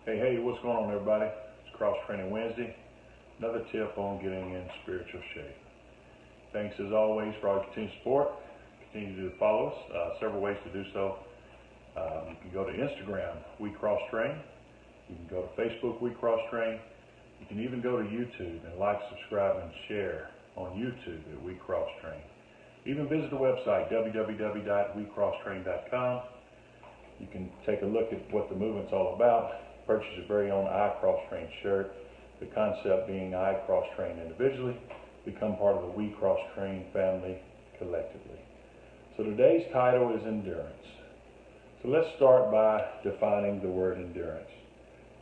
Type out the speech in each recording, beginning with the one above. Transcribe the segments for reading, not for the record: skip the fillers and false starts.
Hey, what's going on, everybody? It's Cross Training Wednesday. Another tip on getting in spiritual shape. Thanks as always for all your continued support. Continue to follow us. Several ways to do so. You can go to Instagram, We Cross Train. You can go to Facebook, We Cross Train. You can even go to YouTube and like, subscribe, and share on YouTube at We Cross Train. Even visit the website, www.wecrosstrain.com. You can take a look at what the movement's all about. Purchase your very own I Cross Train shirt. The concept being I Cross Train individually, become part of the We Cross Train family collectively. So today's title is endurance. So let's start by defining the word endurance.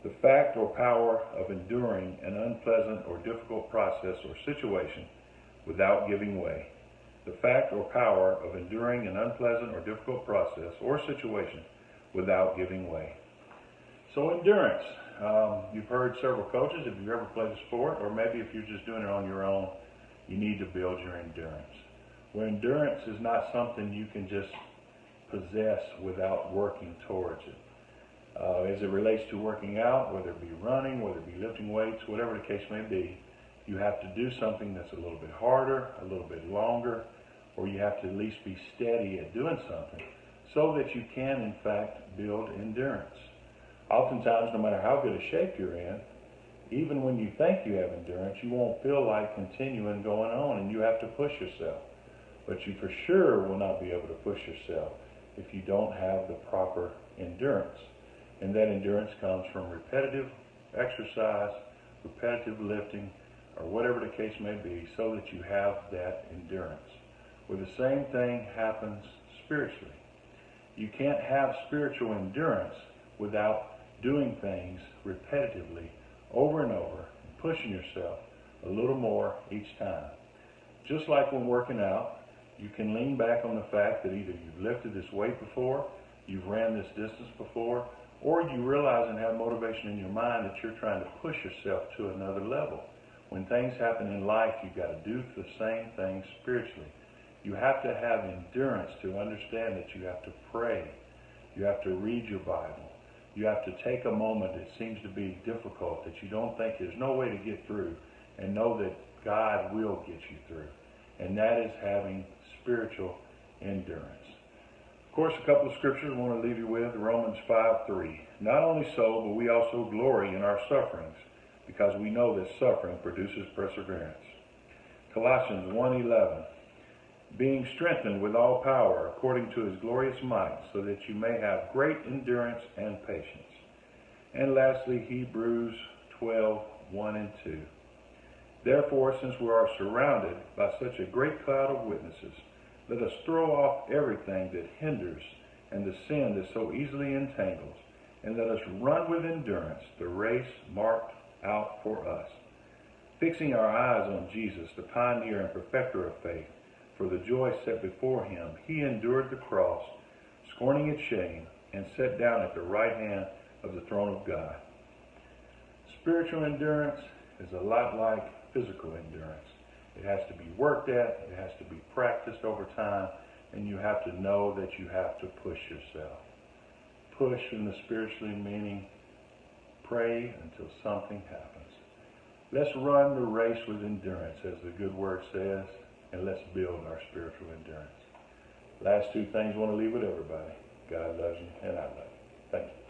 The fact or power of enduring an unpleasant or difficult process or situation without giving way. The fact or power of enduring an unpleasant or difficult process or situation without giving way. So endurance. You've heard several coaches, if you've ever played a sport, or maybe if you're just doing it on your own, you need to build your endurance. Well, endurance is not something you can just possess without working towards it. As it relates to working out, whether it be running, whether it be lifting weights, whatever the case may be, you have to do something that's a little bit harder, a little bit longer, or you have to at least be steady at doing something so that you can, in fact, build endurance. Oftentimes, no matter how good a shape you're in, even when you think you have endurance, you won't feel like continuing going on, and you have to push yourself. But you for sure will not be able to push yourself if you don't have the proper endurance. And that endurance comes from repetitive exercise, repetitive lifting, or whatever the case may be, so that you have that endurance. Well, the same thing happens spiritually. You can't have spiritual endurance without doing things repetitively over and over, and pushing yourself a little more each time. Just like when working out, you can lean back on the fact that either you've lifted this weight before, you've ran this distance before, or you realize and have motivation in your mind that you're trying to push yourself to another level. When things happen in life, you've got to do the same thing spiritually. You have to have endurance to understand that you have to pray. You have to read your Bible. You have to take a moment that seems to be difficult, that you don't think there's no way to get through, and know that God will get you through. And that is having spiritual endurance. Of course, a couple of scriptures I want to leave you with. Romans 5:3. Not only so, but we also glory in our sufferings, because we know that suffering produces perseverance. Colossians 1:11. Being strengthened with all power according to his glorious might, so that you may have great endurance and patience. And lastly, Hebrews 12:1 and 2. Therefore, since we are surrounded by such a great cloud of witnesses, let us throw off everything that hinders and the sin that so easily entangles, and let us run with endurance the race marked out for us, fixing our eyes on Jesus, the pioneer and perfecter of faith. For the joy set before him, he endured the cross, scorning its shame, and sat down at the right hand of the throne of God. Spiritual endurance is a lot like physical endurance. It has to be worked at, it has to be practiced over time, and you have to know that you have to push yourself. Push in the spiritually meaning pray until something happens. Let's run the race with endurance, as the good word says, and let's build our spiritual endurance. Last two things I want to leave with everybody. God loves you, and I love you. Thank you.